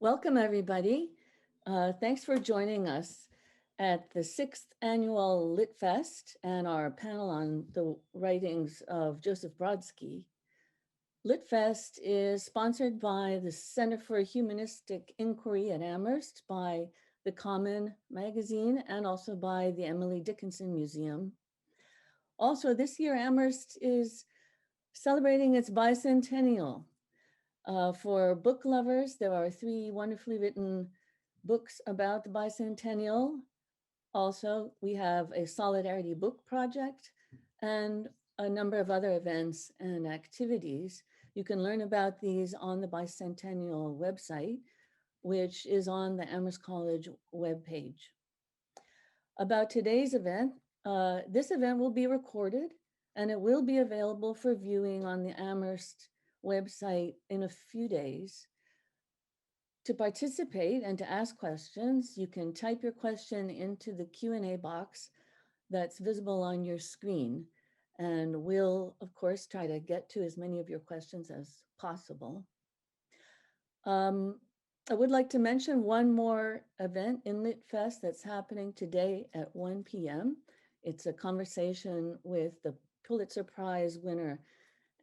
Welcome, everybody. Thanks for joining us at the 6th annual LitFest and our panel on the writings of Joseph Brodsky. LitFest is sponsored by the Center for Humanistic Inquiry at Amherst, by the Common magazine, and also by the Emily Dickinson Museum. Also, this year, Amherst is celebrating its bicentennial. For book lovers, there are 3 wonderfully written books about the bicentennial. Also, we have a Solidarity Book Project and a number of other events and activities. You can learn about these on the bicentennial website, which is on the Amherst College webpage. About today's event, this event will be recorded and it will be available for viewing on the Amherst website in a few days. To participate and to ask questions, you can type your question into the Q&A box that's visible on your screen. And we'll, of course, try to get to as many of your questions as possible. I would like to mention one more event in LitFest that's happening today at 1 p.m. It's a conversation with the Pulitzer Prize winner,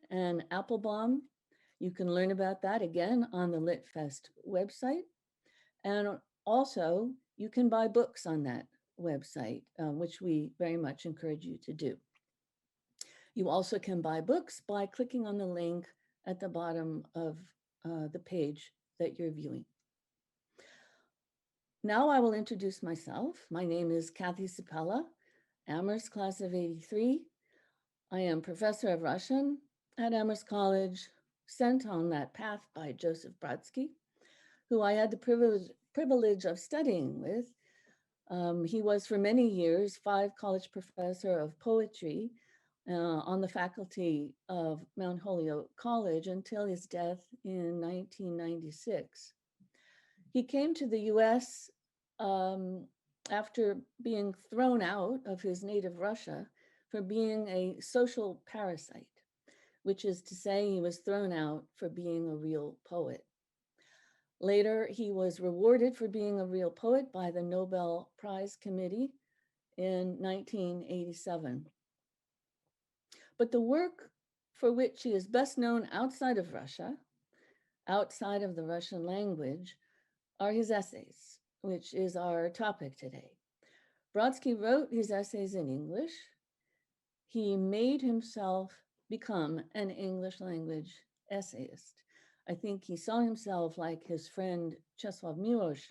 Anne Applebaum. You can learn about that again on the LitFest website. And also, you can buy books on that website, which we very much encourage you to do. You also can buy books by clicking on the link at the bottom of the page that you're viewing. Now I will introduce myself. My name is Ciepiela, Amherst class of 83. I am professor of Russian at Amherst College, sent on that path by Joseph Brodsky, who I had the privilege of studying with. He was for many years 5 college professor of poetry on the faculty of Mount Holyoke College until his death in 1996. He came to the US after being thrown out of his native Russia for being a social parasite, which is to say he was thrown out for being a real poet. Later, he was rewarded for being a real poet by the Nobel Prize Committee in 1987. But the work for which he is best known outside of Russia, outside of the Russian language, are his essays, which is our topic today. Brodsky wrote his essays in English. He made himself become an English language essayist. I think he saw himself, like his friend Czesław Miłosz,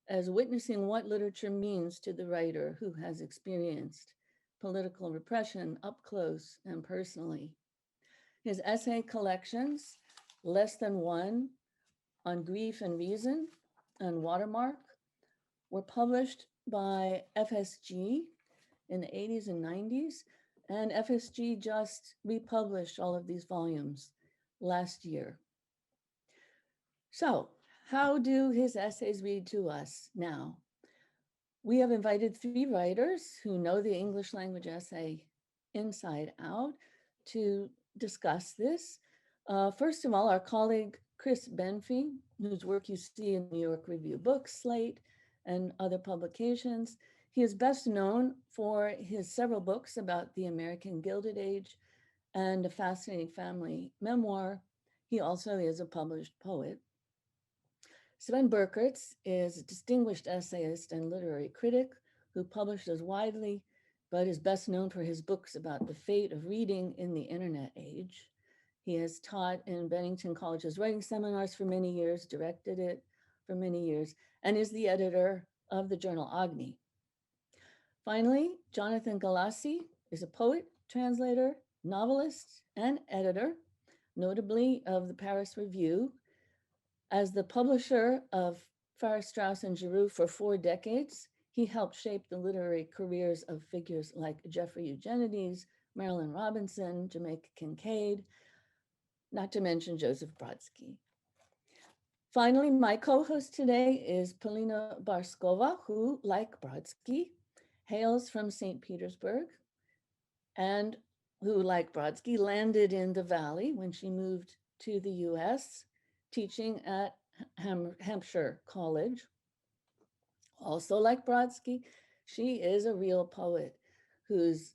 as witnessing what literature means to the writer who has experienced political repression up close and personally. His essay collections, Less Than One, On Grief and Reason, and Watermark, were published by FSG in the 80s and 90s, and FSG just republished all of these volumes last year. So, how do his essays read to us now? We have invited 3 writers who know the English language essay inside out to discuss this. First of all, our colleague Chris Benfey, whose work you see in New York Review Books, Slate, and other publications. He is best known for his several books about the American Gilded Age and a fascinating family memoir. He also is a published poet. Sven Birkerts is a distinguished essayist and literary critic who publishes widely, but is best known for his books about the fate of reading in the internet age. He has taught in Bennington College's writing seminars for many years, directed it for many years, and is the editor of the journal Agni. Finally, Jonathan Galassi is a poet, translator, novelist, and editor, notably of the Paris Review. As the publisher of Farrar, Straus and Giroux for 4 decades, he helped shape the literary careers of figures like Jeffrey Eugenides, Marilyn Robinson, Jamaica Kincaid, not to mention Joseph Brodsky. Finally, my co-host today is Polina Barskova, who, like Brodsky, hails from St. Petersburg, and who, like Brodsky, landed in the Valley when she moved to the US, teaching at Hampshire College. Also, like Brodsky, she is a real poet whose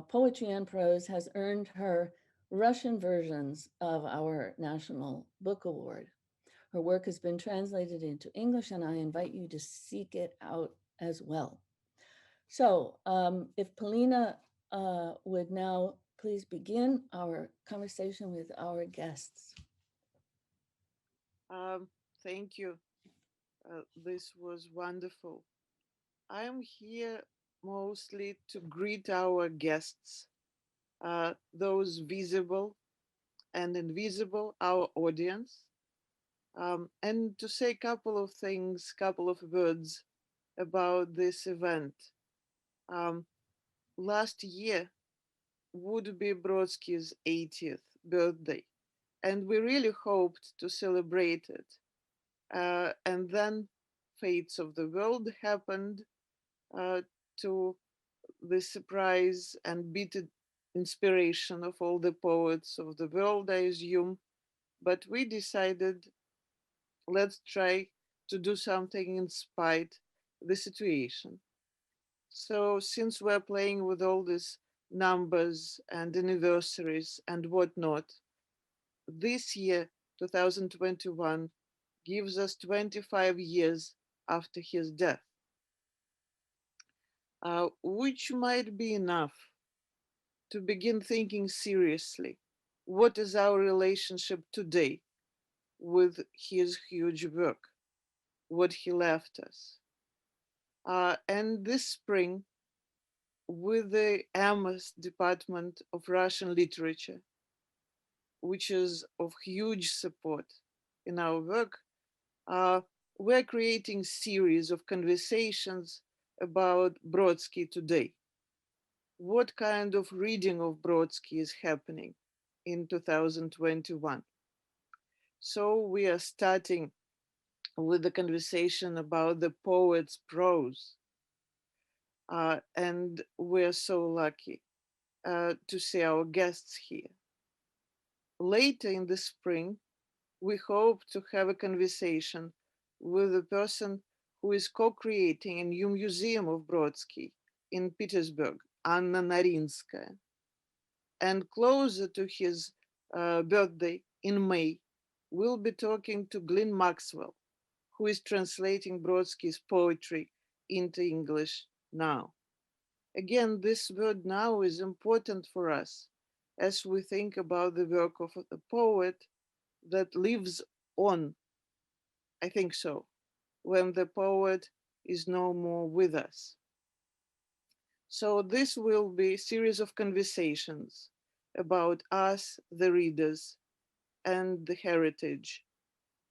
poetry and prose has earned her Russian versions of our National Book Award. Her work has been translated into English, and I invite you to seek it out as well. So, if Polina would now please begin our conversation with our guests. Thank you. This was wonderful. I am here mostly to greet our guests, those visible and invisible, our audience, and to say a couple of things, couple of words about this event. Um, Last year would be Brodsky's 80th birthday, and we really hoped to celebrate it. And then fates of the world happened uh, to the surprise and bitter inspiration of all the poets of the world, I assume. But we decided, let's try to do something in spite the situation. So since we're playing with all these numbers and anniversaries and whatnot, this year, 2021, gives us 25 years after his death, which might be enough to begin thinking seriously. What is our relationship today with his huge work, what he left us? And this spring, with the Amherst Department of Russian Literature, which is of huge support in our work, uh, we're creating series of conversations about Brodsky today. What kind of reading of Brodsky is happening in 2021? So we are starting with the conversation about the poet's prose. And we're so lucky to see our guests here. Later in the spring, we hope to have a conversation with the person who is co-creating a new museum of Brodsky in Petersburg, Anna Narinskaya. And closer to his birthday in May, we'll be talking to Glyn Maxwell, who is translating Brodsky's poetry into English now. Again, this word now is important for us as we think about the work of a poet that lives on, I think so, when the poet is no more with us. So this will be a series of conversations about us, the readers, and the heritage,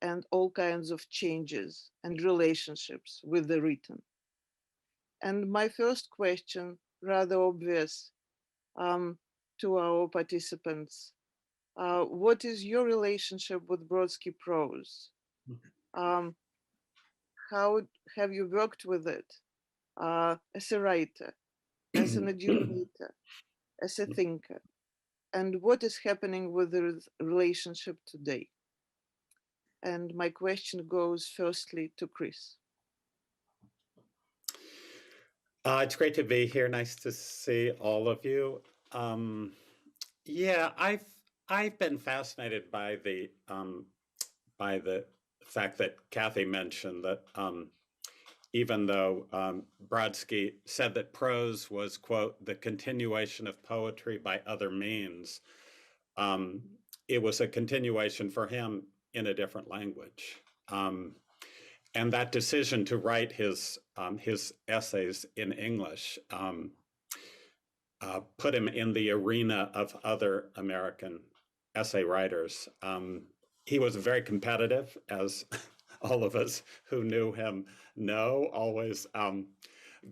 and all kinds of changes and relationships with the written. And my first question, rather obvious um, to our participants, what is your relationship with Brodsky prose? Um, how have you worked with it as a writer, as an educator, as a thinker? And what is happening with the relationship today? And my question goes firstly to Chris. It's great to be here. Nice to see all of you. Yeah, I've been fascinated by the fact that Kathy mentioned that even though Brodsky said that prose was, quote, the continuation of poetry by other means, it was a continuation for him in a different language. And that decision to write his essays in English put him in the arena of other American essay writers. He was very competitive, as all of us who knew him know, always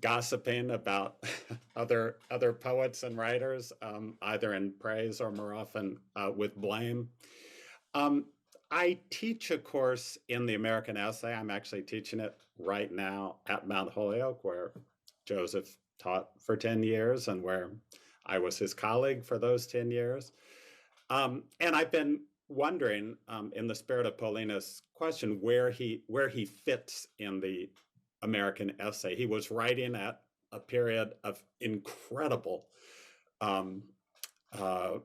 gossiping about other poets and writers, either in praise or more often with blame. I teach a course in the American essay. I'm actually teaching it right now at Mount Holyoke, where Joseph taught for 10 years and where I was his colleague for those 10 years. And I've been wondering, in the spirit of Polina's question, where he fits in the American essay. He was writing at a period of incredible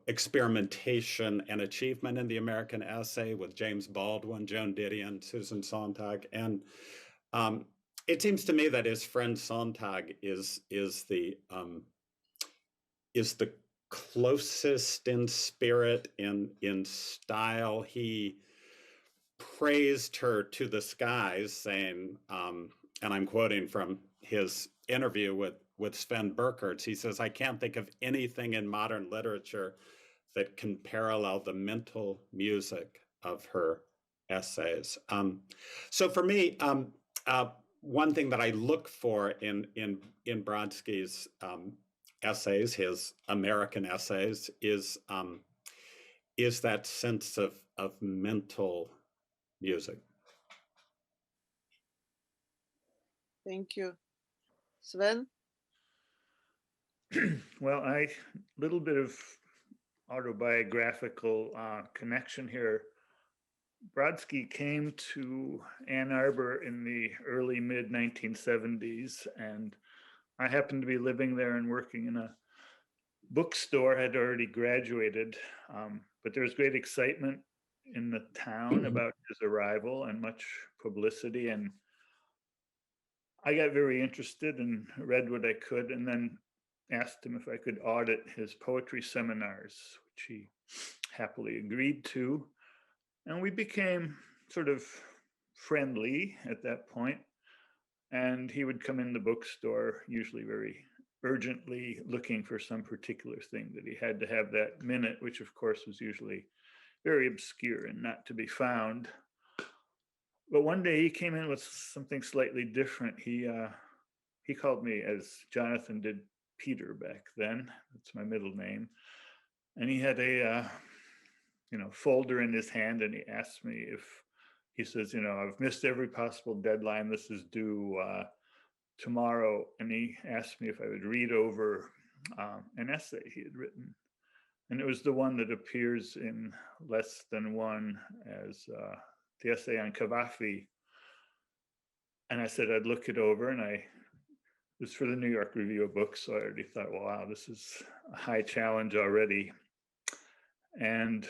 experimentation and achievement in the American essay with James Baldwin, Joan Didion, Susan Sontag, and it seems to me that his friend Sontag is the closest in spirit, in style. He praised her to the skies, saying, and I'm quoting from his interview with Sven Birkerts, he says, "I can't think of anything in modern literature that can parallel the mental music of her essays." So for me, one thing that I look for in Brodsky's essays, his American essays, is that sense of mental music. Thank you. Sven? Well, a little bit of autobiographical connection here. Brodsky came to Ann Arbor in the early mid 1970s, and I happened to be living there and working in a bookstore. Had already graduated, but there was great excitement in the town about his arrival and much publicity, and I got very interested and read what I could, and then asked him if I could audit his poetry seminars, which he happily agreed to. And we became sort of friendly at that point. And he would come in the bookstore, usually very urgently looking for some particular thing that he had to have that minute, which of course was usually very obscure and not to be found. But one day he came in with something slightly different. He called me, as Jonathan did, Peter back then. That's my middle name. And he had a folder in his hand, and he asked me if, he says, I've missed every possible deadline. This is due tomorrow. And he asked me if I would read over an essay he had written. And it was the one that appears in Less Than One as the essay on Cavafy. And I said I'd look it over, and it was for the New York Review of Books. So I already thought, well, wow, this is a high challenge already. And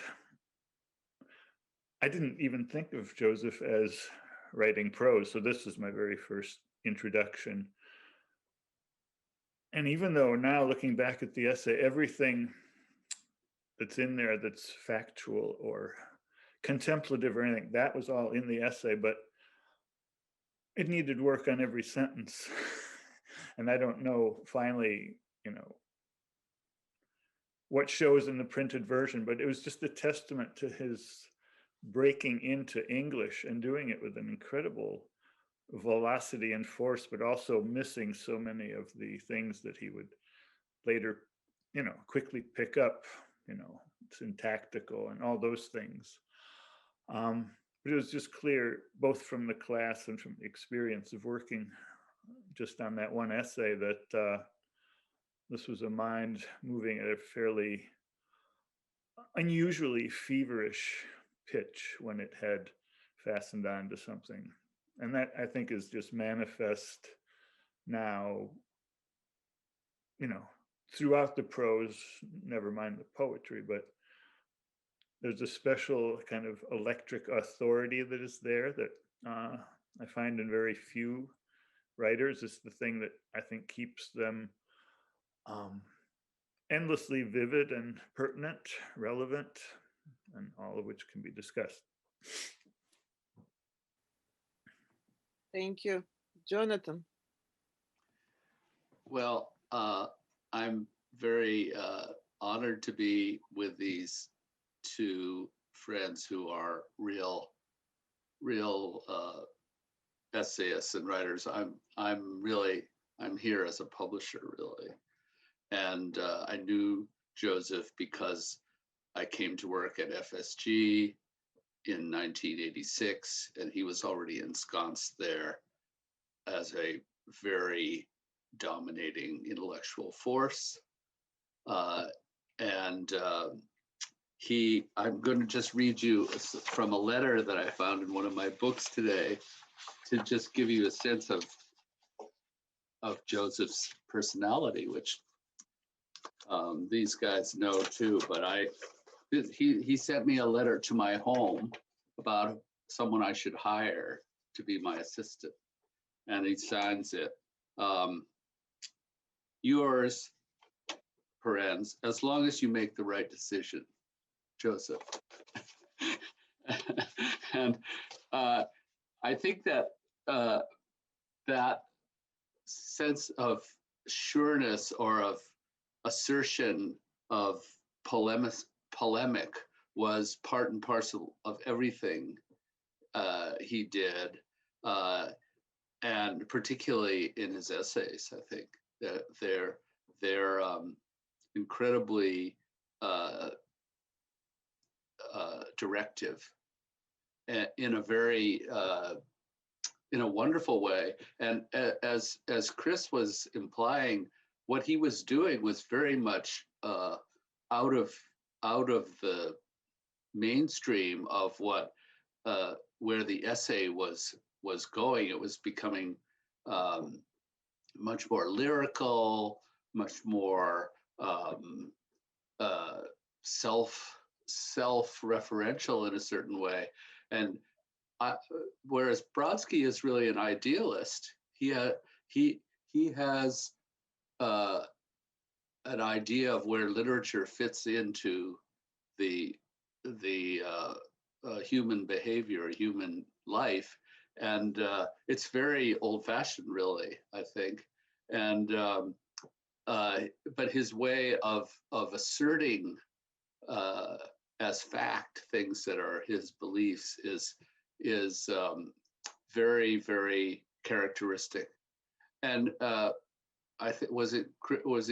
I didn't even think of Joseph as writing prose. So this was my very first introduction. And even though now looking back at the essay, everything that's in there that's factual or contemplative or anything, that was all in the essay, but it needed work on every sentence. And I don't know finally, what shows in the printed version, but it was just a testament to his breaking into English and doing it with an incredible velocity and force, but also missing so many of the things that he would later, quickly pick up, syntactical and all those things. But it was just clear, both from the class and from the experience of working just on that one essay, that this was a mind moving at a fairly unusually feverish pitch when it had fastened on to something. And that, I think, is just manifest now, throughout the prose, never mind the poetry, but there's a special kind of electric authority that is there that I find in very few writers. It's the thing that I think keeps them endlessly vivid and pertinent, relevant, and all of which can be discussed. Thank you. Jonathan? Well, I'm very honored to be with these two friends who are real essayists and writers. I'm here as a publisher, really. And I knew Joseph because I came to work at FSG in 1986, and he was already ensconced there as a very dominating intellectual force. And I'm going to just read you from a letter that I found in one of my books today to just give you a sense of Joseph's personality, which these guys know too. But he sent me a letter to my home about someone I should hire to be my assistant, and he signs it, yours, parens, as long as you make the right decision, Joseph. And I think that that sense of sureness or of assertion of polemic was part and parcel of everything he did, and particularly in his essays. I think that they're incredibly directive in a very in a wonderful way. And as Chris was implying, what he was doing was very much out of the mainstream of what where the essay was going. It was becoming much more lyrical, much more self-referential in a certain way. And whereas Brodsky is really an idealist, he has an idea of where literature fits into the human behavior, human life, and it's very old-fashioned, really, I think. And but his way of asserting as fact things that are his beliefs is very, very characteristic. And I think was it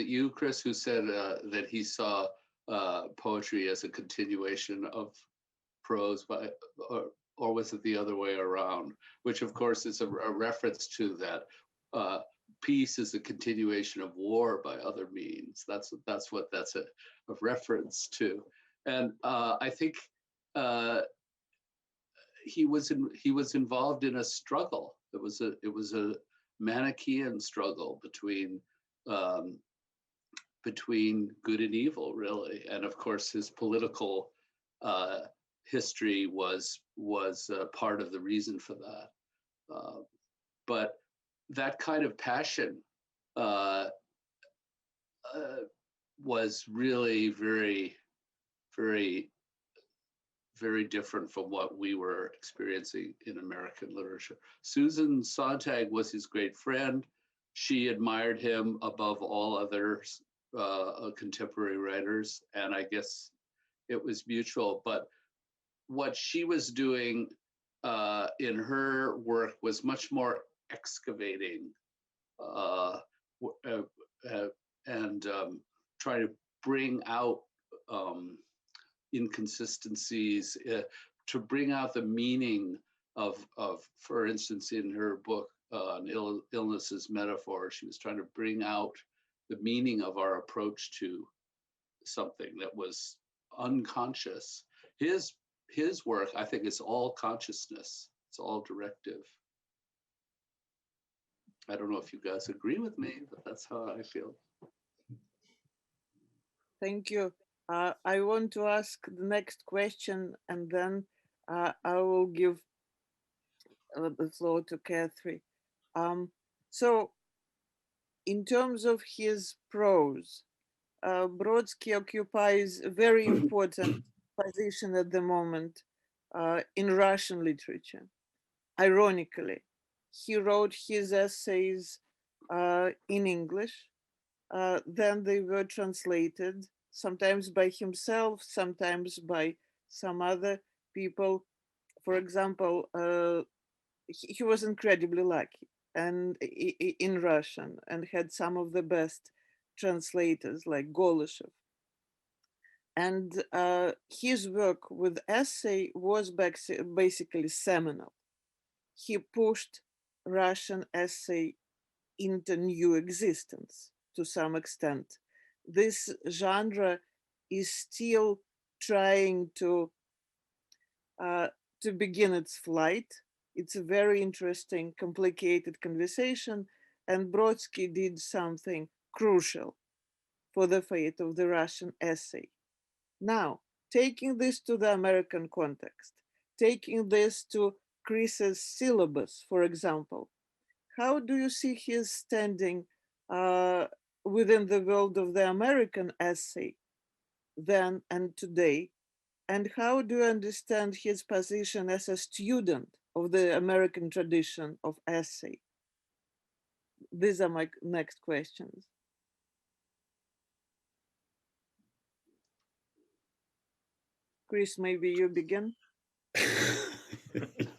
you, Chris, who said that he saw poetry as a continuation of prose, or was it the other way around? Which, of course, is a reference to that peace is a continuation of war by other means. That's what that's a reference to. And I think he was involved in a struggle. It was a Manichaean struggle between good and evil, really. And of course, his political history was part of the reason for that. But that kind of passion was really very, very, very different from what we were experiencing in American literature. Susan Sontag was his great friend. She admired him above all other contemporary writers, and I guess it was mutual. But what she was doing in her work was much more excavating and trying to bring out inconsistencies, to bring out the meaning of, for instance, in her book, Illness as Metaphor, she was trying to bring out the meaning of our approach to something that was unconscious. His work, I think, is all consciousness. It's all directive. I don't know if you guys agree with me, but that's how I feel. Thank you. I want to ask the next question, and then I will give the floor to Catherine. So, in terms of his prose, Brodsky occupies a very important position at the moment in Russian literature. Ironically, he wrote his essays in English, then they were translated, sometimes by himself, sometimes by some other people. For example, he was incredibly lucky and in Russian, and had some of the best translators like Galassi. And his work with essay was basically seminal. He pushed Russian essay into new existence to some extent. This genre is still trying to begin its flight. It's a very interesting, complicated conversation, and Brodsky did something crucial for the fate of the Russian essay. Now, taking this to the American context, taking this to Chris's syllabus, for example, how do you see his standing within the world of the American essay then and today? And how do you understand his position as a student of the American tradition of essay? These are my next questions. Chris, maybe you begin.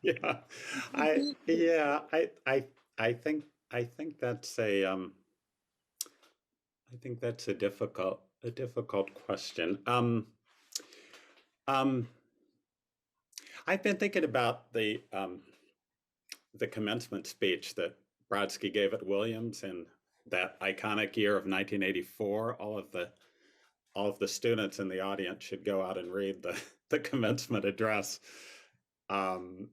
Yeah, I think that's a difficult question. I've been thinking about the commencement speech that Brodsky gave at Williams in that iconic year of 1984. All of the students in the audience should go out and read the commencement address. I'm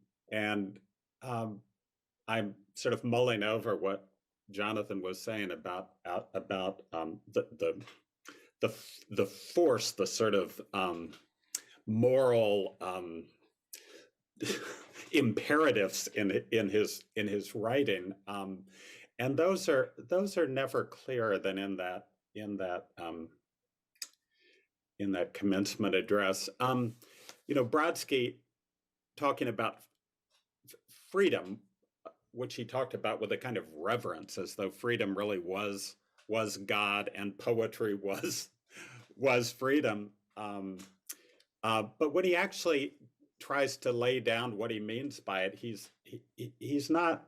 sort of mulling over what Jonathan was saying about the force, the sort of moral imperatives in his writing, and those are never clearer than in that commencement address. Brodsky talking about freedom, which he talked about with a kind of reverence, as though freedom really was God and poetry was freedom. But when he actually tries to lay down what he means by it, he's not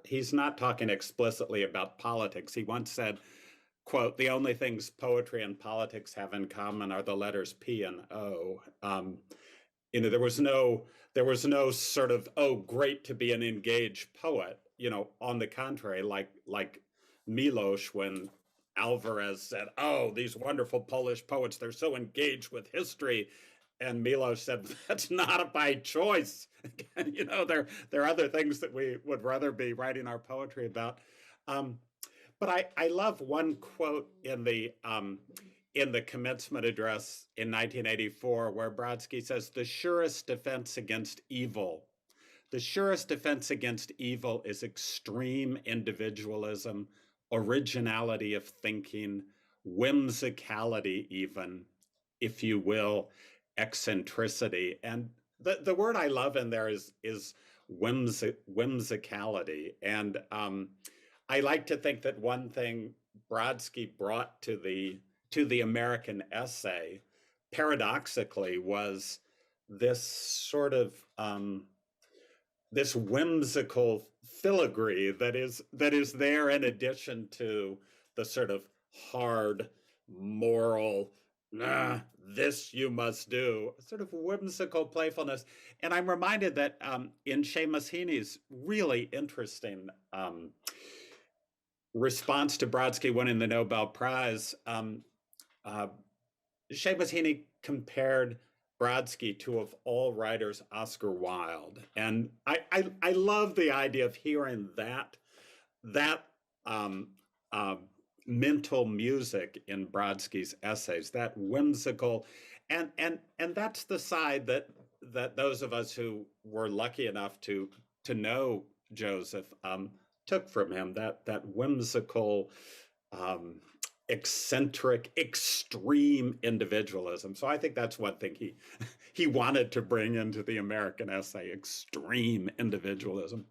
talking explicitly about politics. He once said, quote, "The only things poetry and politics have in common are the letters P and O." There was no sort of, oh, great to be an engaged poet. On the contrary, like Milosz, when Alvarez said, "Oh, these wonderful Polish poets, they're so engaged with history." And Milosz said, "That's not by choice." There are other things that we would rather be writing our poetry about. But I love one quote in the commencement address in 1984, where Brodsky says, the surest defense against evil is extreme individualism, originality of thinking, whimsicality even, if you will, eccentricity. And the word I love in there is whimsicality. And I like to think that one thing Brodsky brought to the American essay, paradoxically, was this sort of this whimsical filigree that is there in addition to the sort of hard moral, this you must do, sort of whimsical playfulness. And I'm reminded that in Seamus Heaney's really interesting response to Brodsky winning the Nobel Prize, Seamus Heaney compared Brodsky to, of all writers, Oscar Wilde. And I love the idea of hearing that mental music in Brodsky's essays, that whimsical, and that's the side that those of us who were lucky enough to know Joseph took from him, that whimsical, eccentric, extreme individualism. So I think that's one thing he wanted to bring into the American essay: extreme individualism.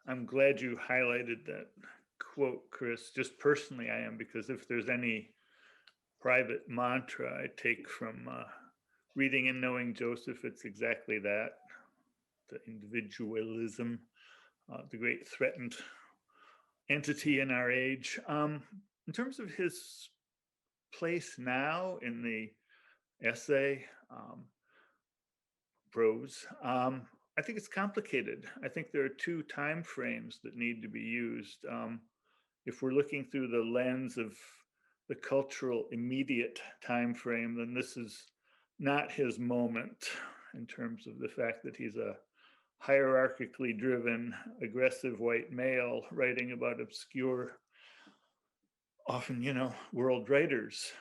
I'm glad you highlighted that quote, Chris. Just personally, I am, because if there's any private mantra I take from reading and knowing Joseph, it's exactly that: the individualism, the great threatened entity in our age. In terms of his place now in the essay, prose, I think it's complicated. I think there are two time frames that need to be used. If we're looking through the lens of the cultural immediate time frame, then this is not his moment in terms of the fact that he's a hierarchically driven, aggressive white male writing about obscure, often, world writers,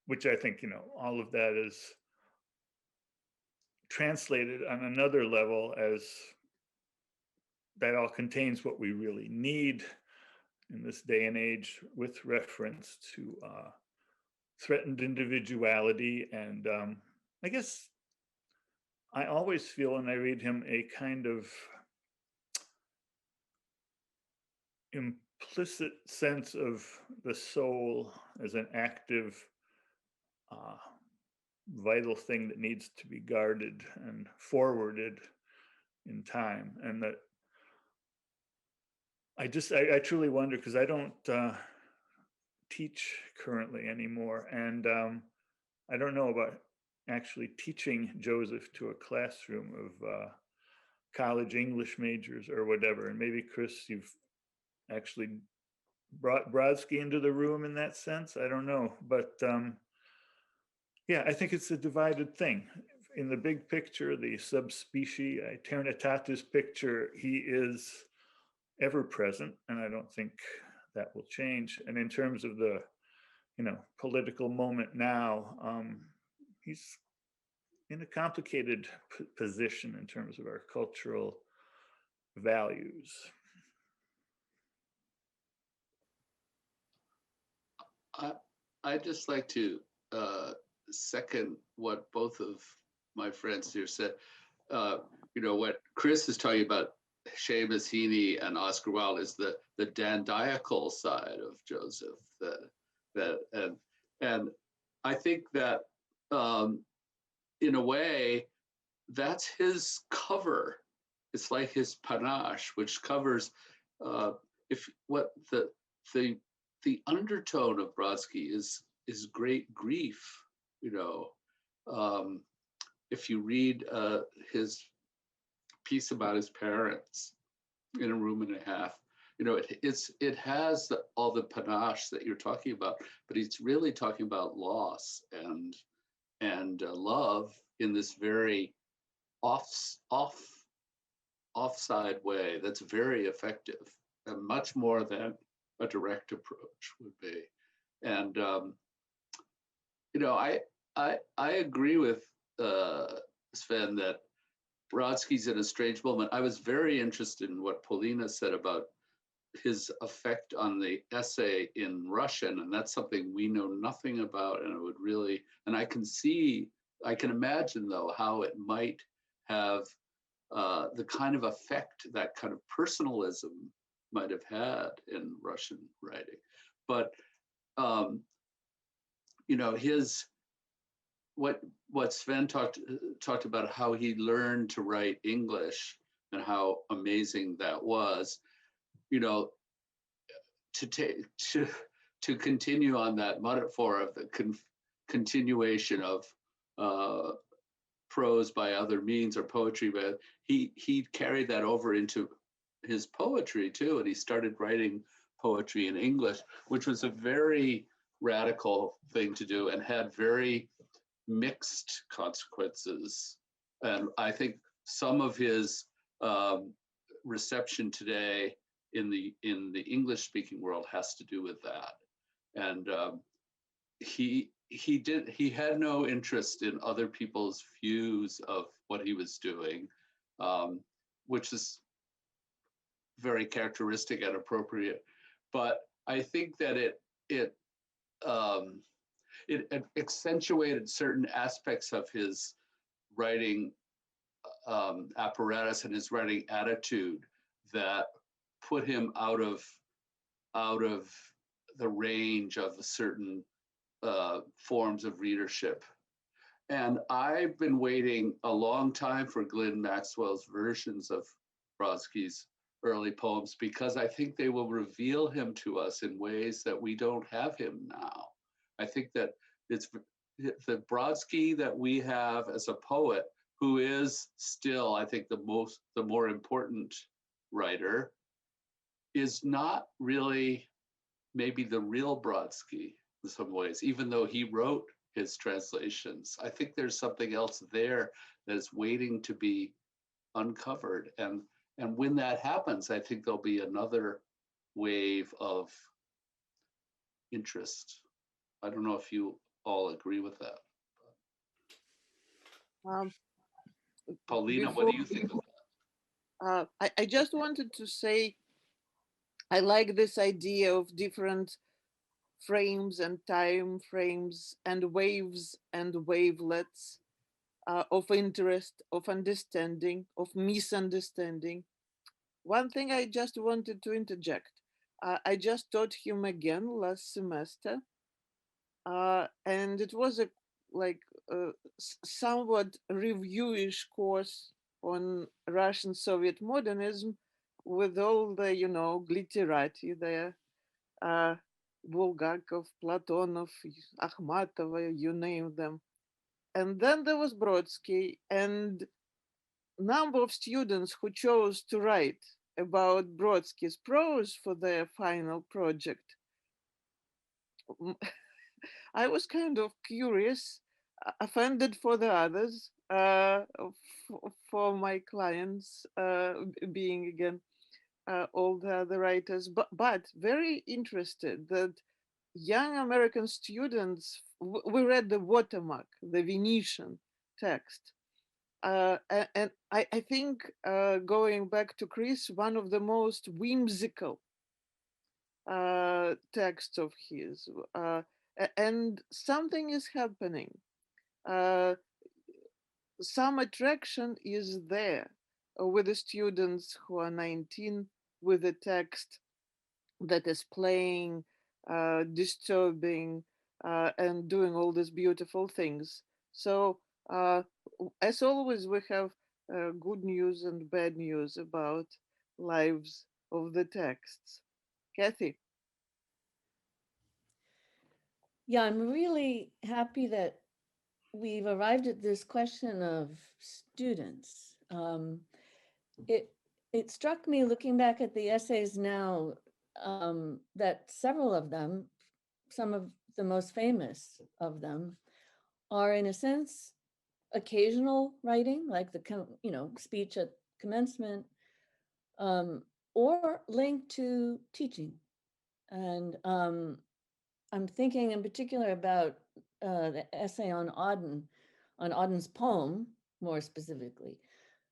which I think, all of that is translated on another level as that all contains what we really need in this day and age with reference to threatened individuality. And I guess I always feel when I read him a kind of implicit sense of the soul as an active, vital thing that needs to be guarded and forwarded in time. And that I truly wonder, because I don't teach currently anymore, and I don't know about actually teaching Joseph to a classroom of college English majors or whatever. And maybe, Chris, you've actually brought Brodsky into the room in that sense. I don't know, but yeah, I think it's a divided thing. In the big picture, the subspecies aeternitatis picture, he is ever present, and I don't think that will change. And in terms of the, political moment now, he's in a complicated position in terms of our cultural values. I'd just like to second what both of my friends here said. What Chris is talking about, Seamus Heaney and Oscar Wilde, is the dandiacal side of Joseph. And I think that in a way, that's his cover. It's like his panache, which covers the undertone of Brodsky is great grief. If you read his piece about his parents in a room and a half, it has all the panache that you're talking about, but he's really talking about loss and love in this very offside way that's very effective, and much more than a direct approach would be. And I agree with Sven that Brodsky's in a strange moment. I was very interested in what Polina said about his effect on the essay in Russian, and that's something we know nothing about. And I can imagine though how it might have the kind of effect that kind of personalism might have had in Russian writing. But what Sven talked about, how he learned to write English and how amazing that was, to continue on that metaphor of the continuation of prose by other means or poetry, but he carried that over into his poetry too, and he started writing poetry in English, which was a very radical thing to do and had very mixed consequences. And I think some of his reception today in the English-speaking world has to do with that. And he had no interest in other people's views of what he was doing, which is very characteristic and appropriate. But I think that it accentuated certain aspects of his writing apparatus and his writing attitude that put him out of the range of certain forms of readership. And I've been waiting a long time for Glenn Maxwell's versions of Brodsky's early poems, because I think they will reveal him to us in ways that we don't have him now. I think that it's the Brodsky that we have as a poet, who is still, I think, the more important writer, is not really maybe the real Brodsky in some ways, even though he wrote his translations. I think there's something else there that is waiting to be uncovered. And when that happens, I think there'll be another wave of interest. I don't know if you all agree with that. Um, Polina, what before do you think of I just wanted to say I like this idea of different frames and time frames and waves and wavelets of interest, of understanding, of misunderstanding. One thing I just wanted to interject. I just taught him again last semester, and it was a like somewhat reviewish course on Russian Soviet modernism with all the, you know, glitterati there, Bulgakov, Platonov, Akhmatova, you name them. And then there was Brodsky, and number of students who chose to write about Brodsky's prose for their final project. I was kind of curious, offended for the others, for my clients being again all the other writers, but very interested that young American students, we read the Watermark, the Venetian text. And I think going back to Chris, one of the most whimsical texts of his, and something is happening. Some attraction is there with the students who are 19 with the text that is playing, disturbing, and doing all these beautiful things. So, as always, we have good news and bad news about lives of the texts. Kathy. Yeah, I'm really happy that we've arrived at this question of students. It it struck me looking back at the essays now that several of them, some of the most famous of them, are in a sense occasional writing, like the speech at commencement, or linked to teaching. And I'm thinking in particular about the essay on Auden, on Auden's poem, more specifically,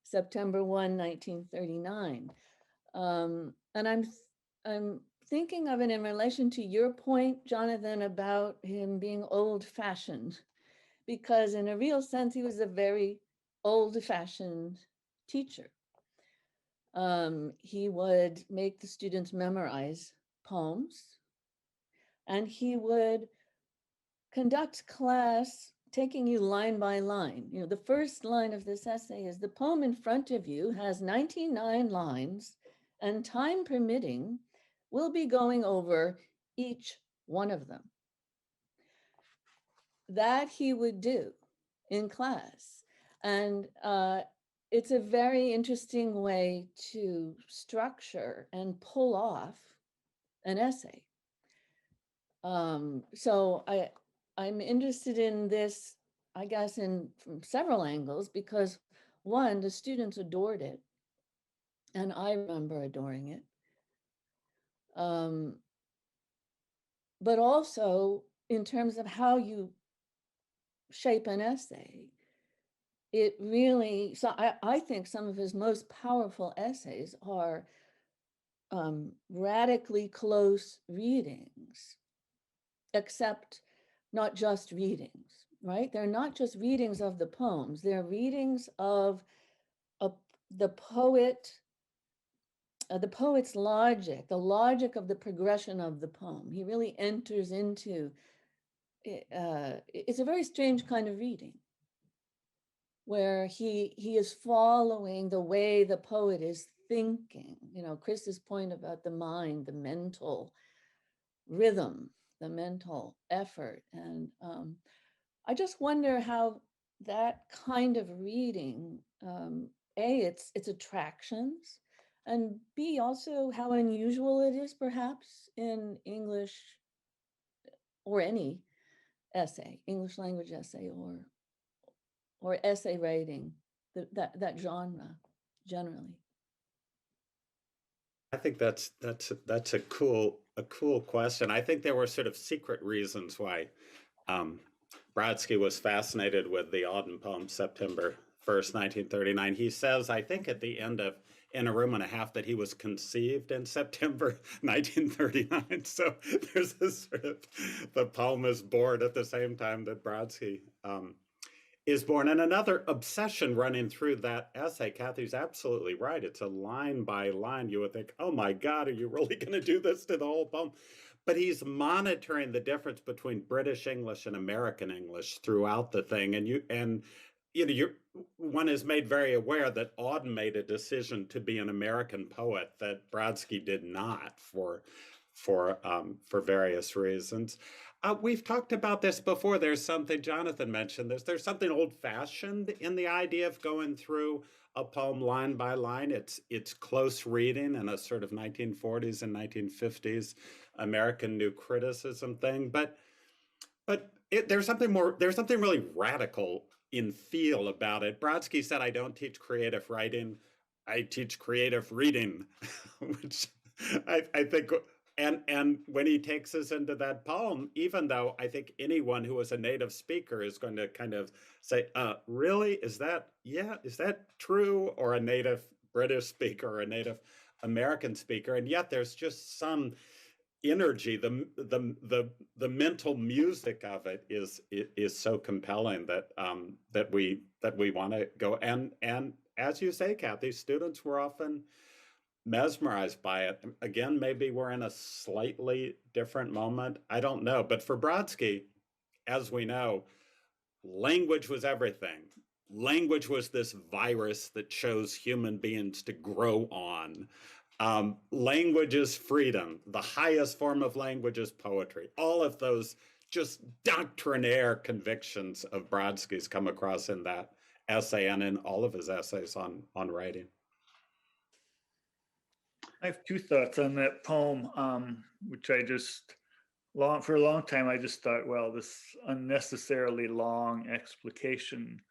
September 1, 1939. And I'm thinking of it in relation to your point, Jonathan, about him being old-fashioned, because in a real sense, he was a very old-fashioned teacher. He would make the students memorize poems, and he would conduct class taking you line by line. You know, the first line of this essay is the poem in front of you has 99 lines, and time permitting, we'll be going over each one of them. That he would do in class. And it's a very interesting way to structure and pull off an essay. So I'm interested in this, I guess, from several angles, because one, the students adored it, and I remember adoring it. But also in terms of how you shape an essay, it really, so I think some of his most powerful essays are radically close readings, except not just readings, right? They're not just readings of the poems, they're readings of the poet's logic, the logic of the progression of the poem. He really enters into, it's a very strange kind of reading, where he is following the way the poet is thinking. You know, Chris's point about the mind, the mental rhythm, the mental effort. And I just wonder how that kind of reading, it's attractions, and B, also how unusual it is perhaps in English or any essay, English language essay or essay writing, that genre generally. I think that's a cool question. I think there were sort of secret reasons why Brodsky was fascinated with the Auden poem September 1st, 1939. He says, I think at the end of In a Room and a Half, that he was conceived in September 1939. So there's this sort of, the poem is born at the same time that Brodsky is born. And another obsession running through that essay, Kathy's absolutely right. It's a line by line. You would think, oh my God, are you really going to do this to the whole poem? But he's monitoring the difference between British English and American English throughout the thing. And one is made very aware that Auden made a decision to be an American poet that Brodsky did not for various reasons. We've talked about this before. There's something Jonathan mentioned. There's something old-fashioned in the idea of going through a poem line by line. It's close reading in a sort of 1940s and 1950s American New Criticism thing. But there's something really radical in feel about it. Brodsky said, "I don't teach creative writing, I teach creative reading," which I think. And when he takes us into that poem, even though I think anyone who is a native speaker is going to kind of say, really, is that true? Or a native British speaker or a native American speaker. And yet there's just some energy, the mental music of it is so compelling that we want to go. And as you say, Kathy, students were often mesmerized by it. Again, maybe we're in a slightly different moment. I don't know. But for Brodsky, as we know, language was everything. Language was this virus that chose human beings to grow on. Language is freedom. The highest form of language is poetry. All of those just doctrinaire convictions of Brodsky's come across in that essay and in all of his essays on writing. I have two thoughts on that poem, which for a long time, I just thought, well, this unnecessarily long explication.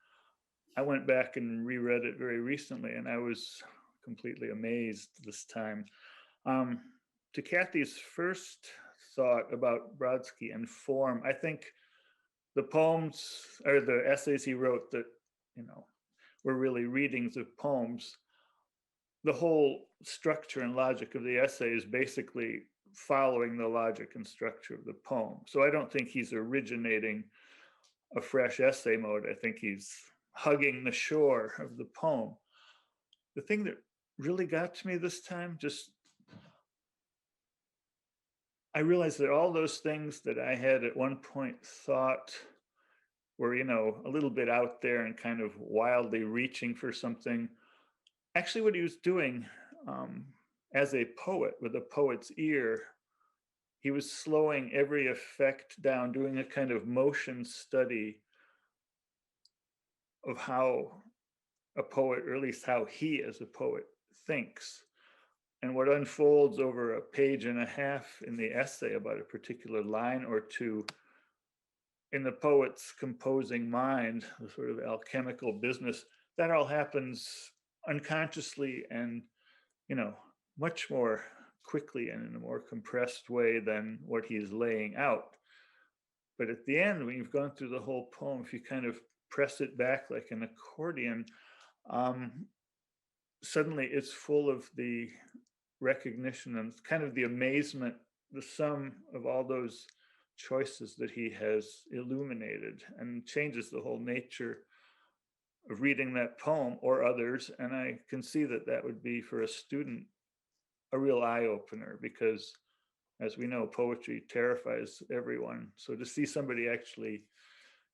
I went back and reread it very recently, and I was completely amazed this time. To Kathy's first thought about Brodsky and form, I think the poems or the essays he wrote that, were really readings of poems, the whole structure and logic of the essay is basically following the logic and structure of the poem. So I don't think he's originating a fresh essay mode. I think he's hugging the shore of the poem. The thing that really got to me this time, I realized that all those things that I had at one point thought were, a little bit out there and kind of wildly reaching for something, actually what he was doing as a poet with a poet's ear, he was slowing every effect down, doing a kind of motion study of how a poet, or at least how he as a poet thinks. And what unfolds over a page and a half in the essay about a particular line or two in the poet's composing mind, the sort of alchemical business, that all happens unconsciously and, much more quickly and in a more compressed way than what he's laying out. But at the end, when you've gone through the whole poem, if you kind of press it back like an accordion, suddenly it's full of the recognition and kind of the amazement, the sum of all those choices that he has illuminated, and changes the whole nature of reading that poem or others. And I can see that would be for a student a real eye-opener, because as we know, poetry terrifies everyone. So to see somebody actually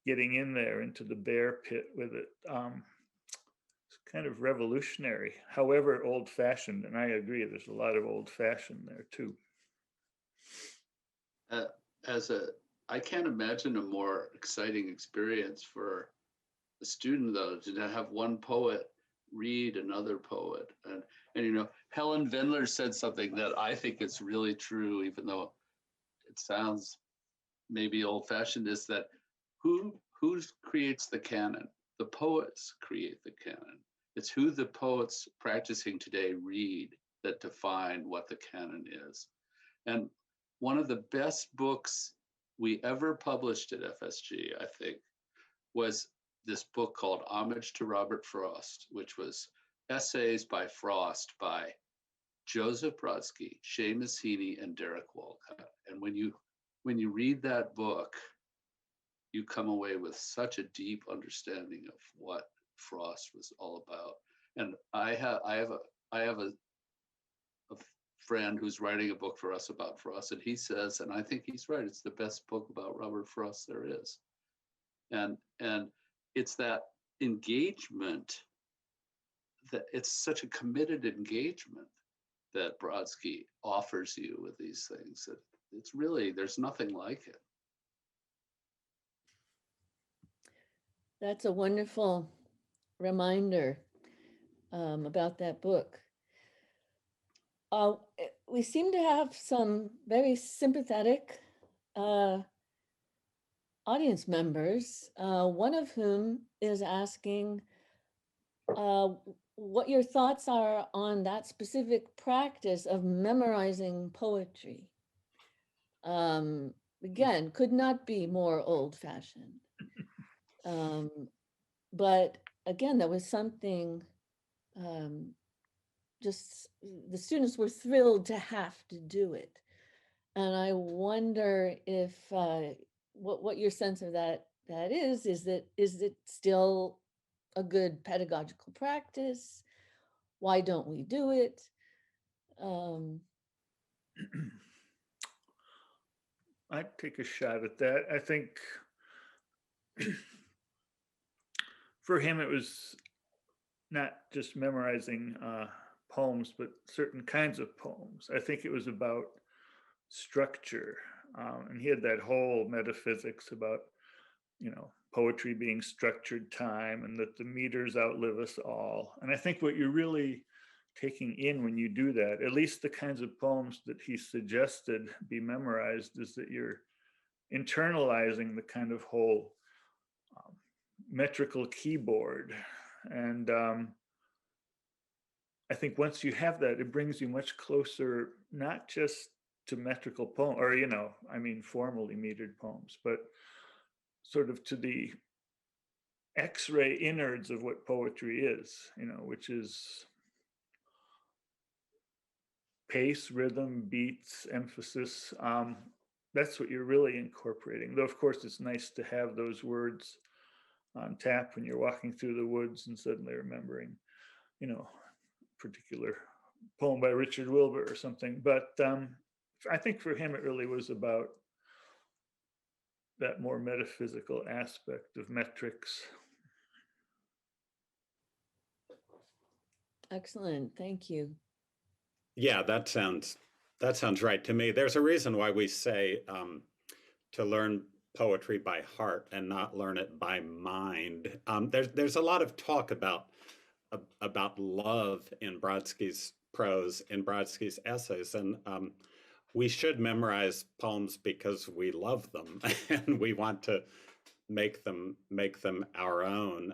getting in there into the bear pit with it, it's kind of revolutionary, however old-fashioned. And I agree, there's a lot of old-fashioned there too. I can't imagine a more exciting experience for a student, though, to have one poet read another poet, and Helen Vendler said something that I think is really true, even though it sounds maybe old-fashioned, is that who creates the canon? The poets create the canon. It's who the poets practicing today read that define what the canon is. And one of the best books we ever published at FSG, I think, was this book called Homage to Robert Frost, which was essays by Frost by Joseph Brodsky, Seamus Heaney, and Derek Walcott. And when you read that book, you come away with such a deep understanding of what Frost was all about. And I have a friend who's writing a book for us about Frost, and he says, and I think he's right, it's the best book about Robert Frost there is. And it's that engagement, that it's such a committed engagement that Brodsky offers you with these things, that it's really, there's nothing like it. That's a wonderful reminder about that book. We seem to have some very sympathetic audience members, one of whom is asking what your thoughts are on that specific practice of memorizing poetry. Again, could not be more old-fashioned. But again, there was something, just the students were thrilled to have to do it. And I wonder if, what your sense of that is it still a good pedagogical practice? Why don't we do it? I'd take a shot at that. I think for him, it was not just memorizing poems, but certain kinds of poems. I think it was about structure. And he had that whole metaphysics about, poetry being structured time and that the meters outlive us all. And I think what you're really taking in when you do that, at least the kinds of poems that he suggested be memorized, is that you're internalizing the kind of whole metrical keyboard. And I think once you have that, it brings you much closer, not just to metrical poem, or, formally metered poems, but sort of to the X-ray innards of what poetry is, which is pace, rhythm, beats, emphasis. That's what you're really incorporating. Though, of course, it's nice to have those words on tap when you're walking through the woods and suddenly remembering, particular poem by Richard Wilbur or something. But I think for him, it really was about that more metaphysical aspect of metrics. Excellent, thank you. Yeah, that sounds right to me. There's a reason why we say to learn poetry by heart and not learn it by mind. There's a lot of talk about love in Brodsky's prose, in Brodsky's essays, and we should memorize poems because we love them and we want to make them our own.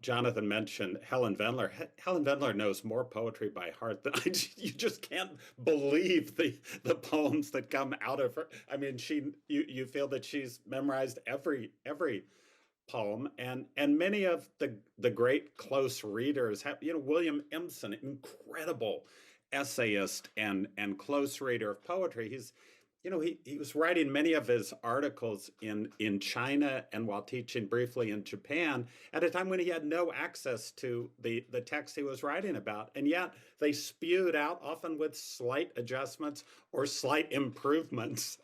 Jonathan mentioned Helen Vendler. Helen Vendler knows more poetry by heart than you just can't believe the poems that come out of her. I mean, you feel that she's memorized every poem, and many of the great close readers have, William Empson, incredible essayist and close reader of poetry. He's, he was writing many of his articles in China and while teaching briefly in Japan at a time when he had no access to the text he was writing about. And yet they spewed out, often with slight adjustments or slight improvements.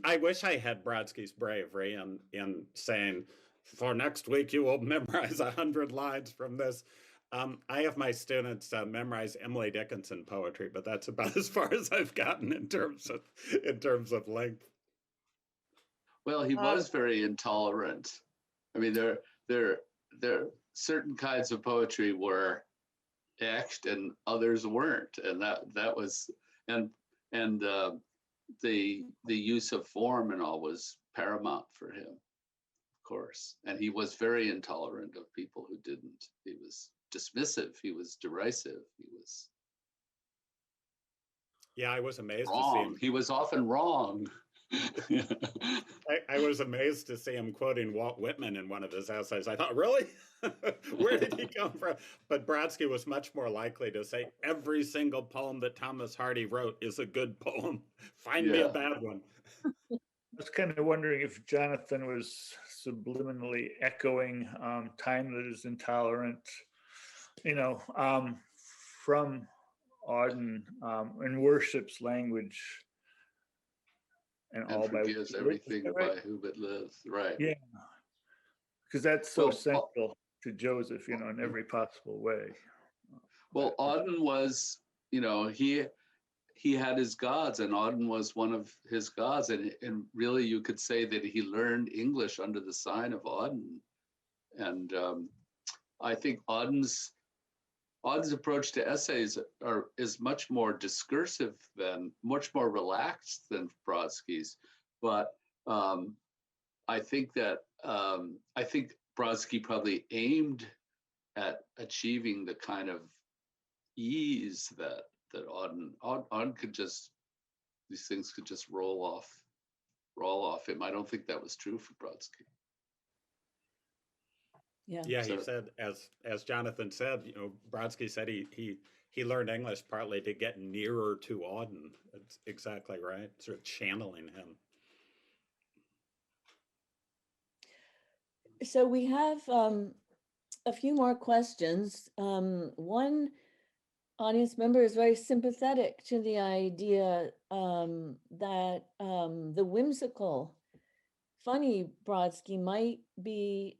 I wish I had Brodsky's bravery in saying, for next week, you will memorize 100 lines from this. I have my students memorize Emily Dickinson poetry, but that's about as far as I've gotten in terms of length. Well, he was very intolerant. I mean, there certain kinds of poetry were act and others weren't, and that was and the use of form and all was paramount for him, of course. And he was very intolerant of people who didn't. He was dismissive. He was derisive. He was I was amazed to see wrong. him. He was often wrong. I was amazed to see him quoting Walt Whitman in one of his essays. I thought, really? Where did he come from? But Brodsky was much more likely to say every single poem that Thomas Hardy wrote is a good poem. Find me a bad one. I was kind of wondering if Jonathan was subliminally echoing time that is intolerant, from Auden, and worships language and all by forgives everything by whom it lives. Right. Yeah, because that's so central to Joseph, in every possible way. Well, Auden was, he had his gods, and Auden was one of his gods, and really you could say that he learned English under the sign of Auden. And I think Auden's approach to essays is much more discursive much more relaxed than Brodsky's. But I think Brodsky probably aimed at achieving the kind of ease that Auden could just, these things could just roll off him. I don't think that was true for Brodsky. Yeah, he said, as Jonathan said, Brodsky said he learned English partly to get nearer to Auden. That's exactly right. Sort of channeling him. So we have a few more questions. One audience member is very sympathetic to the idea that the whimsical, funny Brodsky might be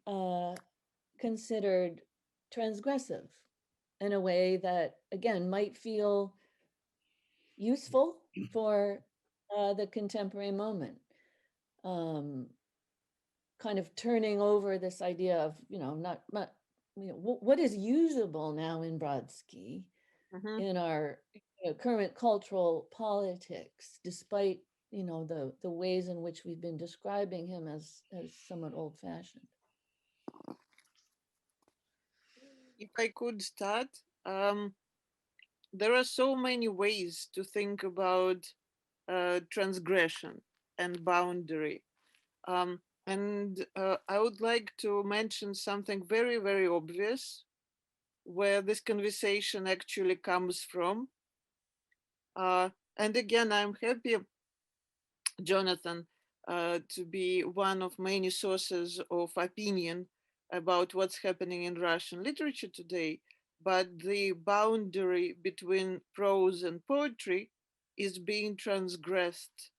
considered transgressive in a way that, again, might feel useful for the contemporary moment. Kind of turning over this idea of, what is usable now in Brodsky in our current cultural politics, despite, the ways in which we've been describing him as somewhat old-fashioned. If I could start, there are so many ways to think about transgression and boundary. And I would like to mention something very, very obvious where this conversation actually comes from. And again, I'm happy, Jonathan, to be one of many sources of opinion about what's happening in Russian literature today. But the boundary between prose and poetry is being transgressed,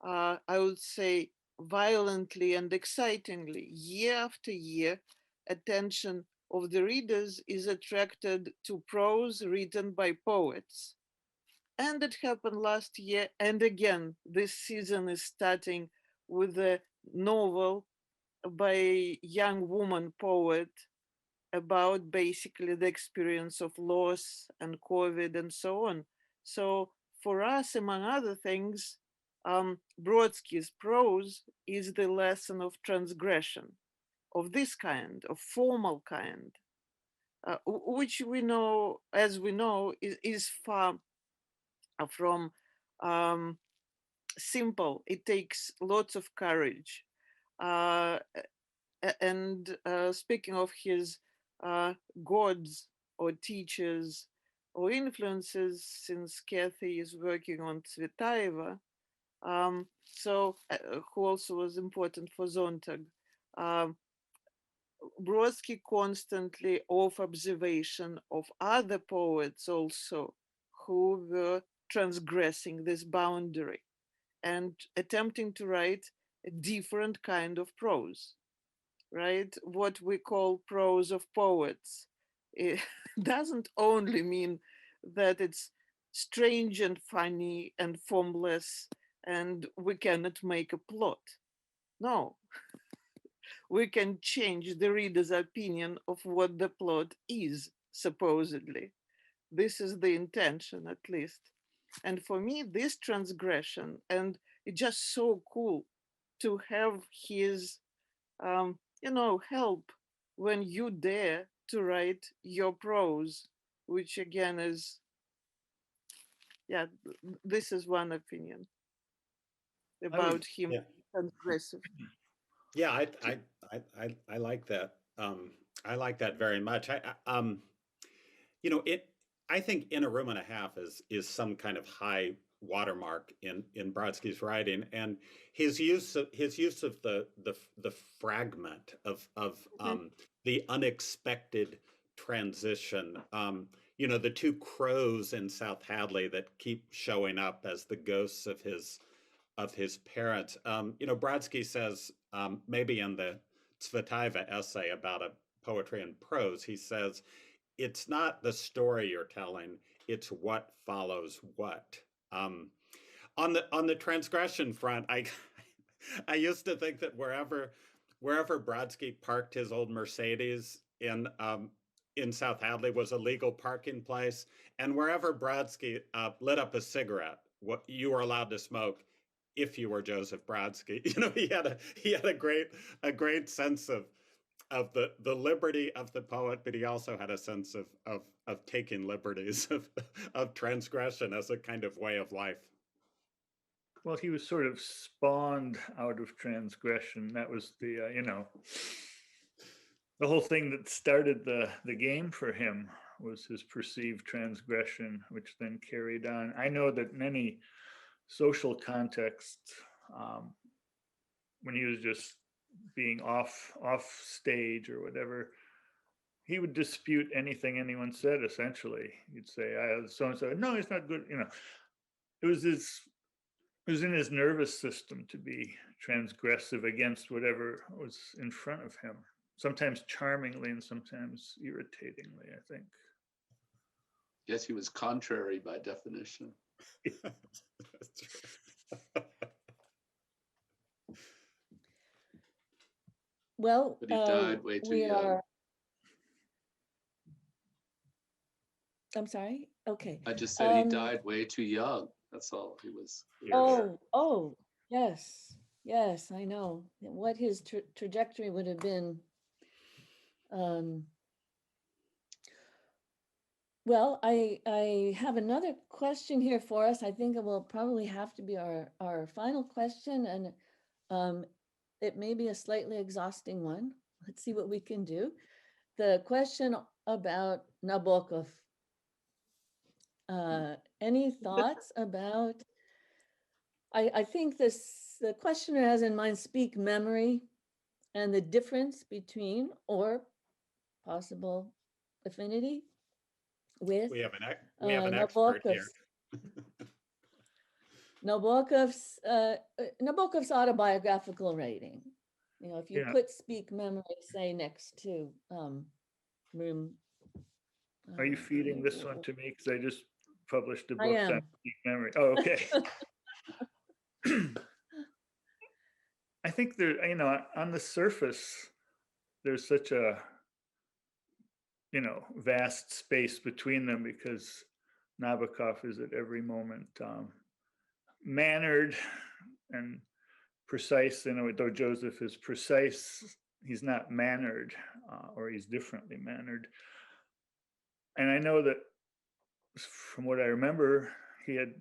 I would say, violently and excitingly. Year after year, attention of the readers is attracted to prose written by poets. And it happened last year. And again, this season is starting with a novel by a young woman poet about basically the experience of loss and COVID and so on. So for us, among other things, Brodsky's prose is the lesson of transgression, of this kind, of formal kind, which we know, as we know, is far from simple. It takes lots of courage. And speaking of his gods or teachers or influences, since Kathy is working on Tsvetaeva, who also was important for Zontag, Brodsky constantly off observation of other poets also who were transgressing this boundary and attempting to write a different kind of prose, right? What we call prose of poets. It doesn't only mean that it's strange and funny and formless and we cannot make a plot. No, we can change the reader's opinion of what the plot is, supposedly. This is the intention, at least. And for me, this transgression, and it's just so cool to have his, help when you dare to write your prose, which again is, yeah, this is one opinion about him, yeah. transgressive. Yeah, I like that. I like that very much. You know, I think In a Room and a Half is some kind of high watermark in Brodsky's writing, and his use of the fragment of the unexpected transition. You know, the two crows in South Hadley that keep showing up as the ghosts of his parents. You know, Brodsky says, maybe in the Tsvetaeva essay about a poetry and prose, he says, it's not the story you're telling, it's what follows what. On the transgression front, I used to think that wherever Brodsky parked his old Mercedes in South Hadley was a legal parking place, and wherever Brodsky lit up a cigarette, what you were allowed to smoke if you were Joseph Brodsky. You know, he had a great sense of the liberty of the poet, but he also had a sense of taking liberties, of transgression as a kind of way of life. Well, he was sort of spawned out of transgression. That was the, the whole thing that started the game for him was his perceived transgression, which then carried on. I know that in any social context, when he was just being off stage or whatever, he would dispute anything anyone said. Essentially, he'd say, "So and so, no, it's not good." You know, it was in his nervous system to be transgressive against whatever was in front of him. Sometimes charmingly and sometimes irritatingly, I think. Yes, he was contrary by definition. Well, but he died way too young. I'm sorry. Okay. I just said he died way too young. That's all. He was. Oh, yes, I know what his trajectory would have been. Well, I have another question here for us. I think it will probably have to be our final question, and it may be a slightly exhausting one. Let's see what we can do. The question about Nabokov. Any thoughts about? I think the questioner has in mind speak memory and the difference between or possible affinity with we have an expert here. Nabokov's autobiographical writing. You know, if you put speak memory, say, next to room. Are you feeding this one to me? Because I just published a book on speak memory. Oh, okay. I think there, on the surface, there's such a, vast space between them because Nabokov is at every moment mannered and precise. Though Joseph is precise, he's not mannered, or he's differently mannered. And I know that from what I remember,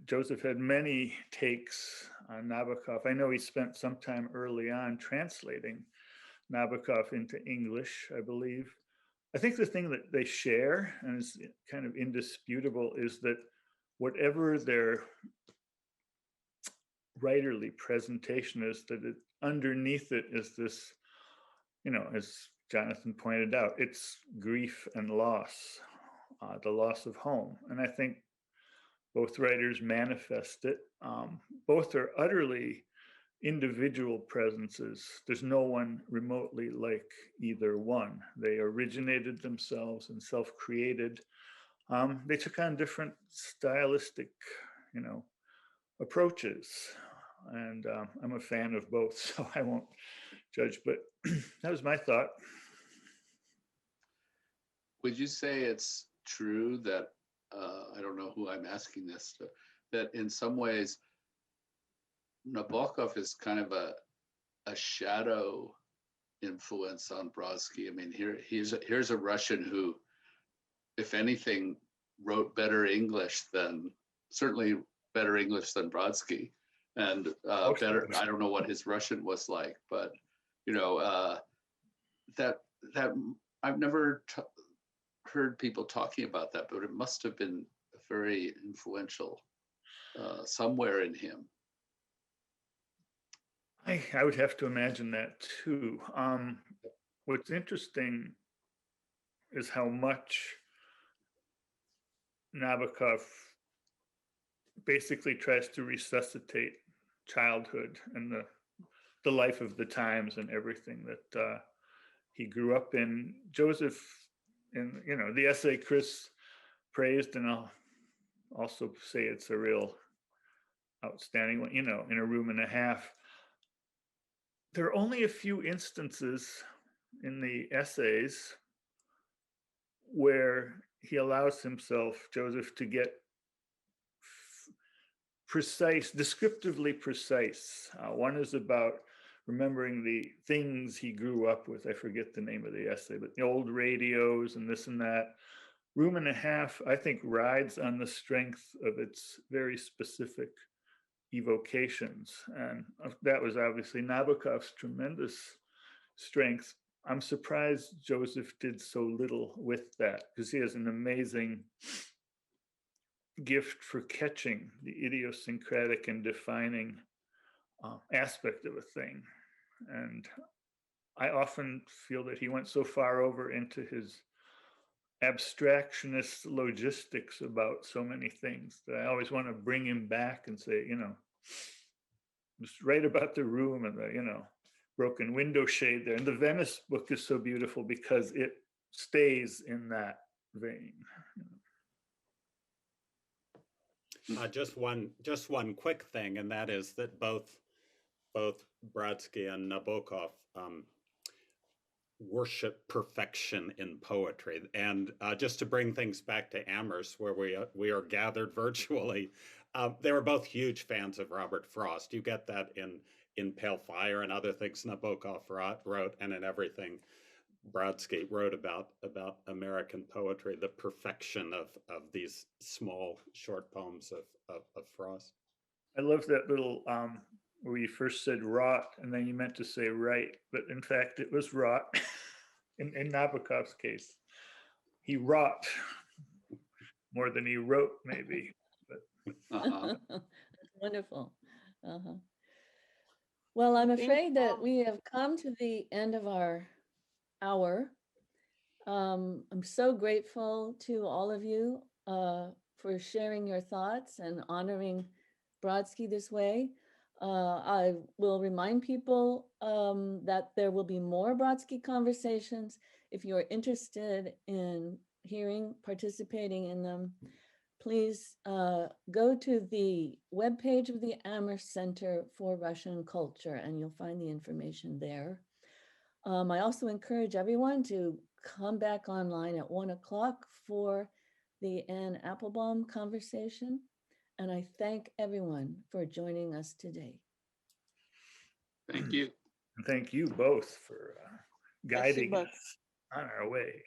Joseph had many takes on Nabokov. I know he spent some time early on translating Nabokov into English, I believe. I think the thing that they share, and is kind of indisputable, is that whatever their writerly presentation is, that underneath it is this, as Jonathan pointed out, it's grief and loss, the loss of home. And I think both writers manifest it. Both are utterly individual presences. There's no one remotely like either one. They originated themselves and self-created. They took on different stylistic, approaches. And I'm a fan of both, so I won't judge, but that was my thought. Would you say it's true that I don't know who I'm asking this to, that in some ways, Nabokov is kind of a shadow influence on Brodsky. I mean, here's a Russian who, if anything, wrote better English than, certainly better English than Brodsky, and better. I don't know what his Russian was like, but you know, that I've never heard people talking about that, but it must have been very influential somewhere in him. I would have to imagine that too. What's interesting is how much Nabokov basically tries to resuscitate childhood and the life of the times and everything that he grew up in. Joseph, in the essay Chris praised, and I'll also say it's a real outstanding one, in a room and a half. There are only a few instances in the essays where he allows himself, Joseph, to get precise, descriptively precise. One is about remembering the things he grew up with. I forget the name of the essay, but the old radios and this and that. Room and a Half, I think, rides on the strength of its very specific evocations. And that was obviously Nabokov's tremendous strength. I'm surprised Joseph did so little with that, because he has an amazing gift for catching the idiosyncratic and defining aspect of a thing. And I often feel that he went so far over into his abstractionist logistics about so many things that I always want to bring him back and say, just write about the room and the, broken window shade there. And the Venice book is so beautiful because it stays in that vein. Just one quick thing, and that is that both Brodsky and Nabokov worship perfection in poetry. And just to bring things back to Amherst, where we are gathered virtually, they were both huge fans of Robert Frost. You get that in Pale Fire and other things Nabokov wrote, and in everything Brodsky wrote about American poetry, the perfection of these small short poems of Frost. I love that little where you first said wrought and then you meant to say right, but in fact it was wrought. in Nabokov's case, he wrought more than he wrote, maybe. But wonderful. Well, I'm afraid that we have come to the end of our hour. I'm so grateful to all of you for sharing your thoughts and honoring Brodsky this way. I will remind people that there will be more Brodsky conversations. If you're interested in participating in them, please go to the webpage of the Amherst Center for Russian Culture, and you'll find the information there. I also encourage everyone to come back online at 1 o'clock for the Anne Applebaum conversation. And I thank everyone for joining us today. Thank you. Thank you both for guiding us on our way.